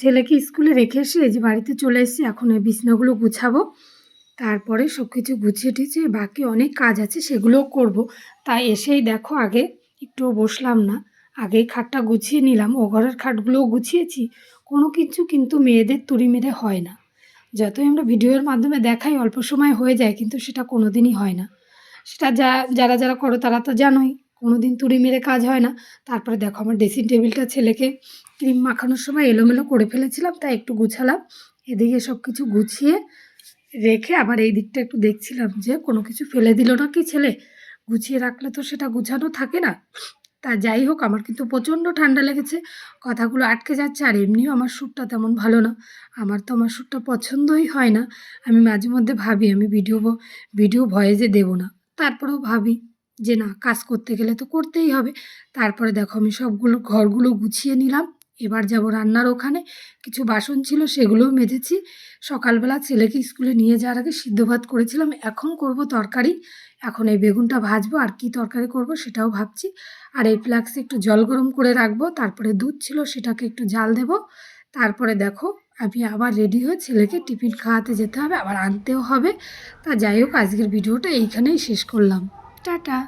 ছেলেকে স্কুলে রেখে এসে এই যে বাড়িতে চলে এসেছি। এখন এই বিছানাগুলো গুছাবো, তারপরে সব কিছু গুছিয়ে টুছিয়ে বাকি অনেক কাজ আছে সেগুলোও করব। তাই এসেই দেখো আগে একটুও বসলাম না, আগেই খাটটা গুছিয়ে নিলাম। ও ঘরের খাটগুলোও গুছিয়েছি। কোনো কিছু কিন্তু মেয়েদের তুড়ি মেরে হয় না। যতই আমরা ভিডিওর মাধ্যমে দেখাই অল্প সময় হয়ে যায়, কিন্তু সেটা কোনো দিনই হয় না। সেটা যারা যারা করো তারা তো জানোই, কোনো দিন তুড়ি মেরে কাজ হয় না। তারপরে দেখো আমার ড্রেসিং টেবিলটা ছেলেকে ক্রিম মাখানোর সময় এলোমেলো করে ফেলেছিলাম, তাই একটু গুছালাম। এদিকে সব কিছু গুছিয়ে রেখে আবার এই দিকটা একটু দেখছিলাম যে কোনো কিছু ফেলে দিল না কি ছেলে। গুছিয়ে রাখলে তো সেটা গুছানো থাকে না। তা যাই হোক, আমার কিন্তু প্রচণ্ড ঠান্ডা লেগেছে, কথাগুলো আটকে যাচ্ছে। আর এমনিও আমার শ্যুটটা তেমন ভালো না, আমার শ্যুটটা পছন্দই হয় না। আমি মাঝে মধ্যে ভাবি আমি ভিডিও ভয়েসে দেবো না, তারপরেও ভাবি যে না, কাজ করতে গেলে তো করতেই হবে। তারপরে দেখো আমি সবগুলো ঘরগুলো গুছিয়ে নিলাম। এবার যাব রান্নার ওখানে। কিছু বাসন ছিল সেগুলোও মেজেছি। সকালবেলা ছেলেকে স্কুলে নিয়ে যাওয়ার আগে সিদ্ধ ভাত করেছিলাম, এখন করব তরকারি। এখন এই বেগুনটা ভাজবো, আর কি তরকারি করব সেটাও ভাবছি। আর এই ফ্লাক্সে একটু জল গরম করে রাখবো, তারপরে দুধ ছিল সেটাকে একটু জাল দেব। তারপরে দেখো আমি আবার রেডি হয়ে ছেলেকে টিফিন খাওয়াতে যেতে হবে, আবার আনতেও হবে। তা যাই হোক, আজকের ভিডিওটা এইখানেই শেষ করলাম। টাটা।